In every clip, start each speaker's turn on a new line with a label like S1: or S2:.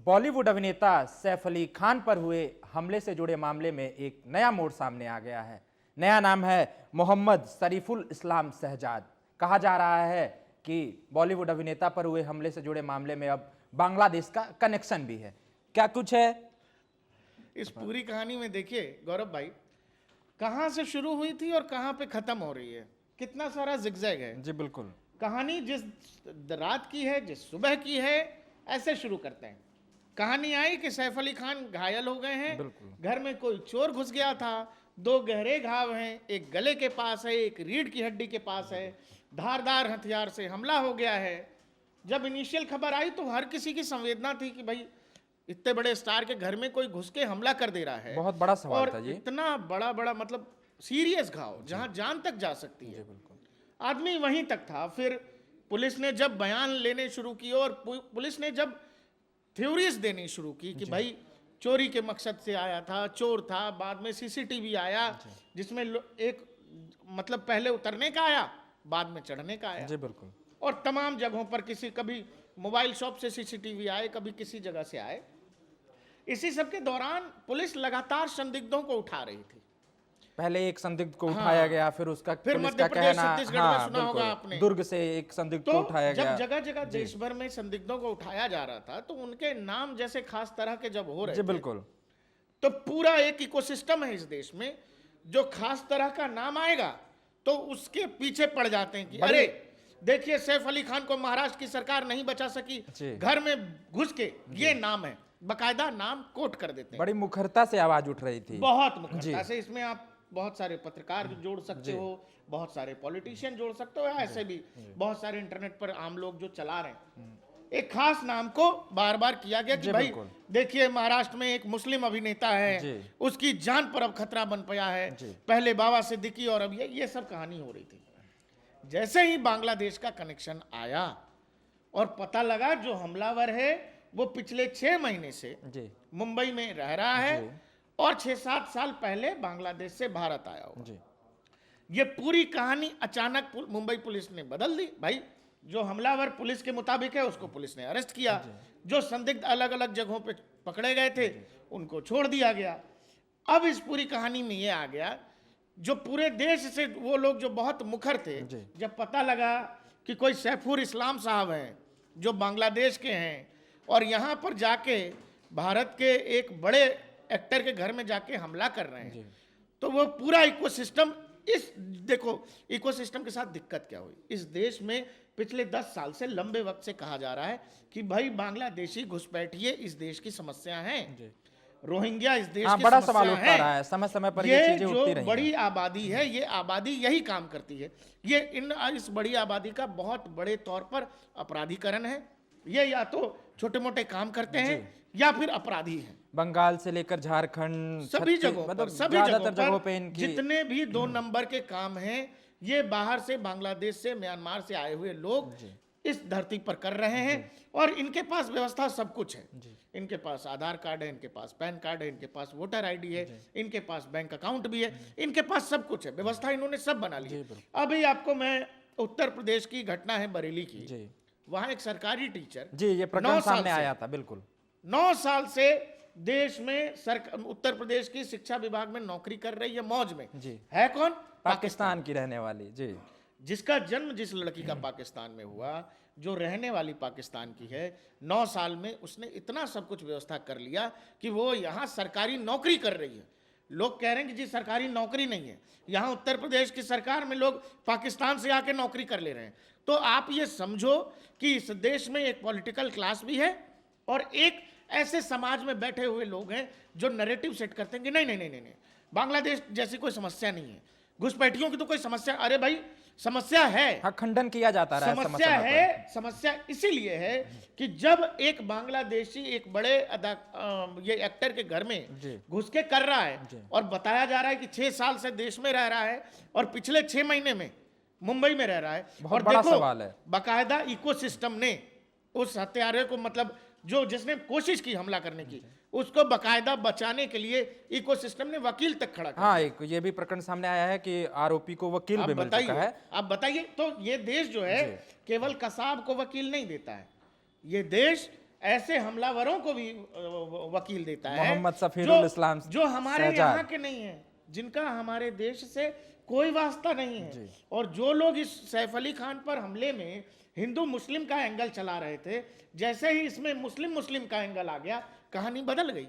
S1: बॉलीवुड अभिनेता सैफ अली खान पर हुए हमले से जुड़े मामले में एक नया मोड़ सामने आ गया है। नया नाम है मोहम्मद शरीफुल इस्लाम शहजाद। कहा जा रहा है कि बॉलीवुड अभिनेता पर हुए हमले से जुड़े मामले में अब बांग्लादेश का कनेक्शन भी है। क्या कुछ है
S2: इस पूरी कहानी में? देखिए गौरव भाई, कहां से शुरू हुई थी और कहां पे खत्म हो रही है, कितना सारा जिगजैग है।
S1: जी बिल्कुल।
S2: कहानी जिस रात की है, जिस सुबह की है, ऐसे शुरू करते हैं। कहानी आई कि सैफ अली खान घायल हो गए हैं, घर में कोई चोर घुस गया था, 2 गहरे घाव हैं, एक गले के पास है, एक रीढ़ की हड्डी के पास है, धारदार हथियार से हमला हो गया है। जब इनिशियल खबर आई तो हर किसी की संवेदना थी कि भाई इतने बड़े स्टार के घर में कोई घुस के हमला कर दे रहा है।
S1: बहुत बड़ा सवाल
S2: और
S1: था जी।
S2: इतना बड़ा मतलब सीरियस घाव जहां जान तक जा सकती है। आदमी वहीं तक था। फिर पुलिस ने जब बयान लेने शुरू किए और पुलिस ने जब थ्योरीज देनी शुरू की कि भाई चोरी के मकसद से आया था, चोर था, बाद में सीसीटीवी आया जिसमें एक मतलब पहले उतरने का आया, बाद में चढ़ने का आया।
S1: जी बिल्कुल।
S2: और तमाम जगहों पर कभी मोबाइल शॉप से सीसीटीवी आए, कभी किसी जगह से आए। इसी सब के दौरान पुलिस लगातार संदिग्धों को उठा रही थी।
S1: पहले एक संदिग्ध को उठाया गया, फिर उसका
S2: फिर
S1: पुलिस
S2: मध्य
S1: का
S2: प्रदेश,
S1: कहना,
S2: छत्तीसगढ़ में सुना होगा आपने।
S1: दुर्ग से एक संदिग्ध को उठाया
S2: जब
S1: गया।
S2: जगह जगह देश भर में संदिग्धों को उठाया जा रहा था तो उनके नाम जैसे खास तरह के जब हो रहे
S1: जी
S2: थे,
S1: बिल्कुल,
S2: तो पूरा एक इकोसिस्टम है इस देश में। जो खास तरह का नाम आएगा तो उसके पीछे पड़ जाते हैं कि अरे देखिए सैफ अली खान को महाराष्ट्र की सरकार नहीं बचा सकी, घर में घुस के, ये नाम है, बकायदा नाम कोट कर देते हैं।
S1: बड़ी मुखरता से आवाज उठ रही थी,
S2: बहुत मुखरता से। इसमें आप बहुत सारे पत्रकार जोड़ सकते हो, बहुत सारे पॉलिटिशियन जोड़ सकते हो, ऐसे भी बहुत सारे इंटरनेट पर आम लोग जो चला रहे हैं। एक खास नाम को बार बार किया गया कि भाई देखिए महाराष्ट्र में एक मुस्लिम अभिनेता है, उसकी जान पर अब खतरा बन पाया है। पहले बाबा सिद्दीकी और अब ये सब कहानी हो रही थी। जैसे ही बांग्लादेश का कनेक्शन आया और पता लगा जो हमलावर है वो पिछले 6 महीने से मुंबई में रह रहा है और 6-7 साल पहले बांग्लादेश से भारत आया हुआ। ये पूरी कहानी अचानक मुंबई पुलिस ने बदल दी। भाई जो हमलावर पुलिस के मुताबिक है उसको पुलिस ने अरेस्ट किया, जो संदिग्ध अलग अलग जगहों पे पकड़े गए थे उनको छोड़ दिया गया। अब इस पूरी कहानी में ये आ गया, जो पूरे देश से वो लोग जो बहुत मुखर थे, जब पता लगा कि कोई सैफुल इस्लाम साहब हैं जो बांग्लादेश के हैं और यहाँ पर जाके भारत के एक बड़े एक्टर के घर में जाके हमला कर रहे हैं, तो वो पूरा इकोसिस्टम देखो इकोसिस्टम के साथ दिक्कत क्या हुई। इस देश में पिछले 10 साल से लंबे वक्त से कहा जा रहा है कि भाई बांग्लादेशी घुसपैठिए इस देश की समस्या है, रोहिंग्या इस देश की
S1: बड़ा
S2: समस्या
S1: सवाल उठता रहा है, समय समय पर ये चीजें उठती रही हैं।
S2: बड़ी आबादी है, ये आबादी यही काम करती है। ये इस बड़ी आबादी का बहुत बड़े तौर पर अपराधीकरण है। ये या तो छोटे मोटे काम करते हैं या फिर अपराधी हैं।
S1: बंगाल से लेकर झारखंड,
S2: सभी जगहों पर, सभी जगहों पर
S1: इनकी
S2: जितने भी 2 नंबर के काम हैं, ये बाहर से, बांग्लादेश से, म्यांमार से आए हुए लोग इस धरती पर कर रहे हैं। और इनके पास व्यवस्था सब कुछ है। इनके पास आधार कार्ड है, इनके पास पैन कार्ड है, इनके पास वोटर आईडी है, इनके पास बैंक अकाउंट भी है, इनके पास सब कुछ है। व्यवस्था इन्होंने सब बना ली है। अभी आपको मैं उत्तर प्रदेश की घटना है बरेली की, वहां एक सरकारी टीचर,
S1: ये प्रकरण सामने आया था, बिल्कुल
S2: 9 साल से देश में उत्तर प्रदेश की शिक्षा विभाग में नौकरी कर रही है, मौज में है। कौन?
S1: पाकिस्तान की रहने वाली,
S2: जिसका जन्म जिस लड़की का पाकिस्तान में हुआ, जो रहने वाली पाकिस्तान की है, 9 साल में उसने इतना सब कुछ व्यवस्था कर लिया कि वो यहाँ सरकारी नौकरी कर रही है। लोग कह रहे हैं कि जी सरकारी नौकरी नहीं है, यहाँ उत्तर प्रदेश की सरकार में लोग पाकिस्तान से आके नौकरी कर ले रहे हैं। तो आप ये समझो कि इस देश में एक पॉलिटिकल क्लास भी है और एक ऐसे समाज में बैठे हुए लोग हैं जो नैरेटिव सेट करते हैं कि नहीं नहीं नहीं नहीं, बांग्लादेश जैसी कोई समस्या नहीं है, घुसपैठियों की तो कोई समस्या, अरे भाई समस्या है।
S1: खंडन किया जाता रहा है।
S2: समस्या है, समस्या इसीलिए है कि जब एक बांग्लादेशी एक बड़े ये एक्टर के घर में घुस के कर रहा है और बताया जा रहा है कि 6 साल से देश में रह रहा है और पिछले 6 महीने में मुंबई में रह रहा है।
S1: बहुत बड़ा सवाल है।
S2: बाकायदा इकोसिस्टम ने उस हत्यारे को, मतलब जिसने कोशिश की हमला करने की, उसको बकायदा बचाने के लिए इकोसिस्टम ने वकील तक खड़ा किया।
S1: एक ये भी प्रकरण सामने आया है कि आरोपी को वकील भी मिल चुका है।
S2: आप बताइए, तो ये देश जो है केवल कसाब को वकील नहीं देता है, ये देश ऐसे हमलावरों को भी वकील देता है
S1: मोहम्मद सफीरुल इस्लाम
S2: जो हमारे
S1: शहजाद।
S2: यहाँ के नहीं है, जिनका हमारे देश से कोई वास्ता नहीं है। और जो लोग इस सैफ अली खान पर हमले में हिंदू मुस्लिम का एंगल चला रहे थे, जैसे ही इसमें मुस्लिम मुस्लिम का एंगल आ गया, कहानी बदल गई।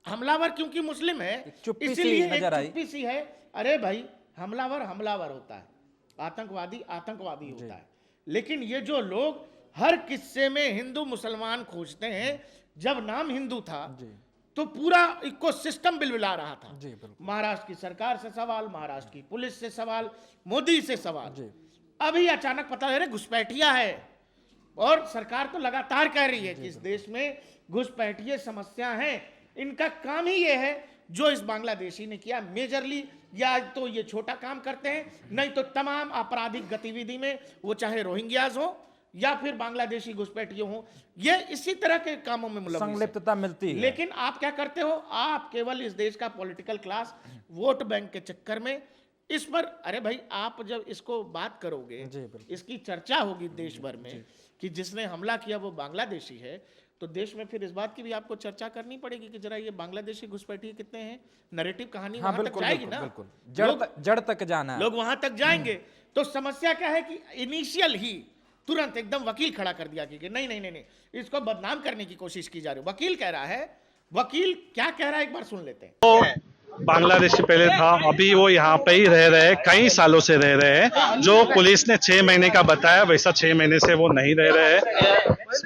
S2: हमलावर क्योंकि मुस्लिम है इसीलिए एक चुप्पी सी है। अरे भाई, हमलावर हमलावर होता है, आतंकवादी आतंकवादी होता है। लेकिन ये जो लोग हर किस्से में हिंदू मुसलमान खोजते हैं, जब नाम हिंदू था तो पूरा इको सिस्टम बिलबिला रहा था। महाराष्ट्र की सरकार से सवाल, महाराष्ट्र की पुलिस से सवाल, मोदी से सवाल। अभी अचानक पता चले घुसपैठिया है, और सरकार तो लगातार कह रही है कि इस देश में घुसपैठिए समस्या है। इनका काम ही ये है जो इस बांग्लादेशी ने किया मेजरली, या तो ये छोटा काम करते हैं, नहीं तो तमाम आपराधिक गतिविधि में, वो चाहे रोहिंग्याज हो या फिर बांग्लादेशी घुसपैठिए हो, ये इसी तरह के कामों में
S1: संलिप्तता मिलती है।
S2: लेकिन आप क्या करते हो, आप केवल इस देश का पॉलिटिकल क्लास वोट बैंक के चक्कर में इस पर, अरे भाई आप जब इसको बात करोगे, इसकी चर्चा होगी देश भर में कि जिसने हमला किया वो बांग्लादेशी है, तो देश में फिर इस बात की भी आपको चर्चा करनी पड़ेगी कि जरा ये बांग्लादेशी घुसपैठिए कितने हैं। नैरेटिव कहानी वहां तक जाएगी ना,
S1: जड़ तक जाना है,
S2: लोग वहां तक जाएंगे। तो समस्या क्या है कि इनिशियल ही तुरंत एकदम वकील खड़ा कर दिया कि नहीं नहीं नहीं नहीं, इसको बदनाम करने की कोशिश की जा रही है। वकील कह रहा है, वकील क्या कह रहा है एक बार सुन लेते हैं।
S3: तो बांग्लादेशी पहले था, अभी वो यहाँ पे ही रह रहे हैं, कई सालों से रह रहे हैं। जो पुलिस ने 6 महीने का बताया, वैसा 6 महीने से वो नहीं रह रहे हैं,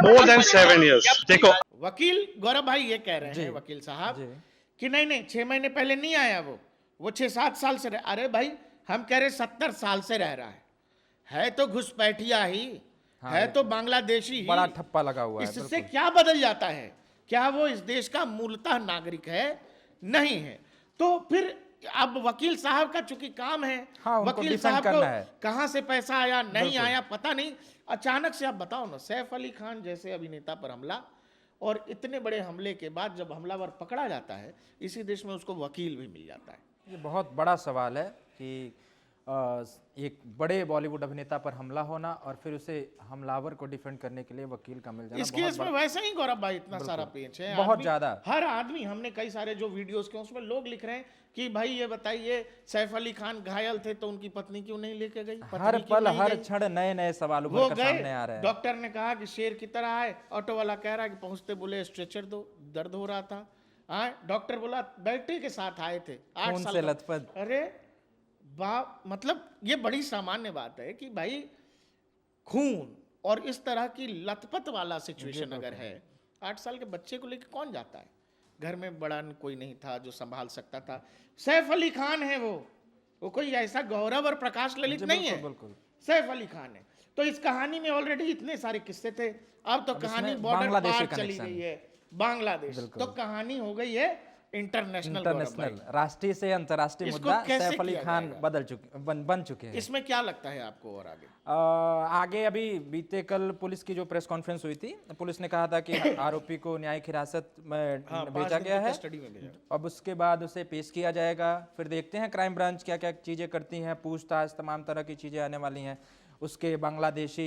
S3: मोर देन 7 years। देखो,
S2: वकील गौरव भाई ये कह रहे हैं, वकील साहब, कि नहीं नहीं 6 महीने पहले नहीं आया वो 6-7 साल से रह। अरे भाई, हम कह रहे 70 साल से रह रहा है तो घुसपैठिया ही है, तो बांग्लादेशी ही,
S1: बड़ा ठप्पा लगा हुआ है।
S2: इससे क्या बदल जाता है? क्या वो इस देश का मूलतः नागरिक है? नहीं है। तो फिर अब वकील साहब का चूंकि काम है, वकील साहब को कहां से पैसा आया नहीं आया पता नहीं, अचानक से आप बताओ ना, सैफ अली खान जैसे अभिनेता पर हमला, और इतने बड़े हमले के बाद जब हमलावर पकड़ा जाता है, इसी देश में उसको वकील भी मिल जाता है।
S1: ये बहुत बड़ा सवाल है कि एक बड़े बॉलीवुड अभिनेता पर हमला होना और फिर उसे हमलावर को डिफेंड करने के लिए वकील का मिल जाना।
S2: इस केस में वैसे ही गौरव भाई इतना सारा पेच है,
S1: बहुत ज्यादा।
S2: हर आदमी, हमने कई सारे जो वीडियोस के उसमें लोग लिख रहे हैं कि भाई ये बताइए, सैफ अली खान घायल थे तो उनकी पत्नी क्यों नहीं लेके गई?
S1: हर पल हर क्षण नए नए सवाल उभर कर सामने आ रहे हैं।
S2: डॉक्टर ने कहा कि शेर की तरह आए, ऑटो वाला कह रहा है कि पहुंचते बोले स्ट्रेचर दो, दर्द हो रहा था। डॉक्टर बोला बैटरी के साथ आए थे, 8 साल से लथपथ। अरे मतलब ये बड़ी सामान्य बात है कि भाई खून और इस तरह की लथपथ वाला सिचुएशन अगर है, 8 साल के बच्चे को लेकर कौन जाता है? घर में बड़ा कोई नहीं था जो संभाल सकता था। सैफ अली खान है वो कोई ऐसा गौरव और प्रकाश ललित नहीं है, सैफ अली खान है। तो इस कहानी में ऑलरेडी इतने सारे किस्से थे, अब तो कहानी बॉर्डर पार चली गई है, बांग्लादेश, तो कहानी हो गई है इंटरनेशनल,
S1: राष्ट्रीय से अंतर्राष्ट्रीय मुद्दा सैफ अली खान बन चुके हैं।
S2: इसमें क्या लगता है आपको? और
S1: आगे अभी बीते कल पुलिस की जो प्रेस कॉन्फ्रेंस हुई थी, पुलिस ने कहा था कि आरोपी को न्यायिक हिरासत में भेजा गया है, अब उसके बाद उसे पेश किया जाएगा। फिर देखते हैं क्राइम ब्रांच क्या क्या चीजें करती हैं, पूछताछ तमाम तरह की चीजें आने वाली हैं। उसके बांग्लादेशी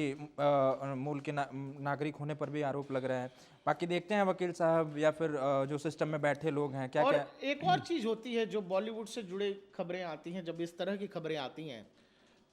S1: मूल के नागरिक होने पर भी आरोप लग रहा है। बाकी देखते हैं वकील साहब या फिर जो सिस्टम में बैठे लोग हैं क्या क्या।
S2: एक और चीज होती है जो बॉलीवुड से जुड़े खबरें आती हैं, जब इस तरह की खबरें आती हैं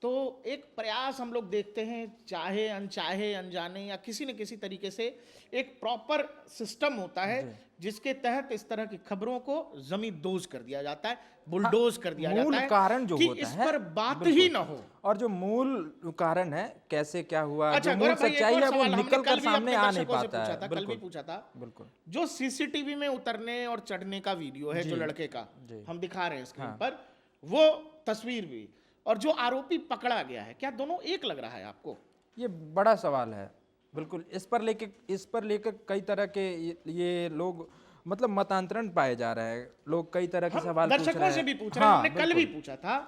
S2: तो एक प्रयास हम लोग देखते हैं, चाहे अनचाहे अनजाने या किसी न किसी तरीके से, एक प्रॉपर सिस्टम होता है जिसके तहत इस तरह की खबरों को जमींदोज कर दिया जाता है, बुलडोज कर दिया जाता है।
S1: मूल कारण जो होता
S2: इस पर बात ही ना हो,
S1: और जो मूल कारण है कैसे क्या हुआ, जो मूल सच्चाई है वो निकल कर सामने आ नहीं पाता है।
S2: कल भी पूछा था,
S1: बिल्कुल
S2: जो सीसीटीवी में उतरने और चढ़ने का वीडियो है, जो लड़के का हम दिखा रहे हैं स्क्रीन पर, वो तस्वीर भी, और जो आरोपी पकड़ा गया है, क्या दोनों एक लग रहा है आपको?
S1: ये बड़ा सवाल है। बिल्कुल इस पर लेकर कई तरह के ये लोग मतलब मतांतरण पाए जा रहे हैं। लोग कई तरह के सवाल पूछ रहे हैं,
S2: दर्शकों से भी पूछ रहे हैं। हमने कल भी पूछा था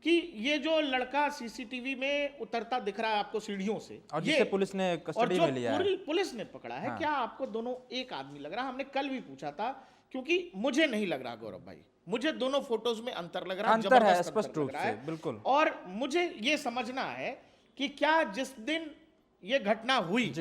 S2: कि ये जो लड़का सीसीटीवी में उतरता दिख रहा है आपको सीढ़ियों से,
S1: और जिसे पुलिस ने कस्टडी में लिया है,
S2: पुलिस ने पकड़ा है, क्या आपको दोनों एक आदमी लग रहा है? हमने कल भी पूछा था, क्योंकि मुझे नहीं लग रहा गौरव भाई, मुझे दोनों फोटोज में अंतर लग रहा है,
S1: अंतर है स्पष्ट रूप से, बिल्कुल।
S2: और मुझे ये समझना है कि क्या जिस दिन ये घटना हुई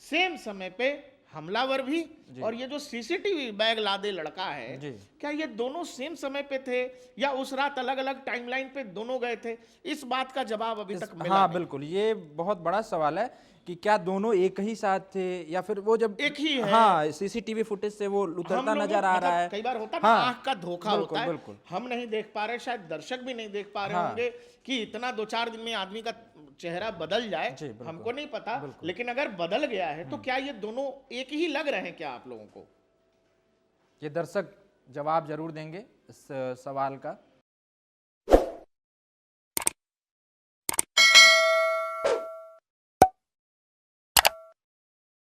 S2: सेम समय पे हमलावर भी और ये जो सीसीटीवी बैग लादे लड़का है,
S1: जी।
S2: क्या ये दोनों सेम समय पे थे या उस रात अलग अलग टाइमलाइन पे दोनों गए थे? इस बात का जवाब अभी तक मिला
S1: हाँ
S2: नहीं।
S1: बिल्कुल, ये बहुत बड़ा सवाल है कि क्या दोनों एक ही साथ थे या फिर वो जब
S2: एक ही है।
S1: हाँ सीसीटीवी फुटेज से वो
S2: हम
S1: उतरता
S2: लोगों
S1: नजर आ
S2: मतलब
S1: रहा है।
S2: कई बार होता है ना,
S1: हाँ,
S2: आंख का धोखा
S1: बिल्कुल,
S2: होता है,
S1: बिल्कुल।
S2: हम नहीं देख पा रहे, शायद दर्शक भी नहीं देख पा रहे
S1: हाँ।
S2: होंगे कि इतना 2-4 दिन में आदमी का चेहरा बदल जाए।
S1: जी, बिल्कुल।
S2: हमको नहीं पता, लेकिन अगर बदल गया है तो क्या ये दोनों एक ही लग रहे हैं क्या आप लोगों को?
S1: ये दर्शक जवाब जरूर देंगे इस सवाल का।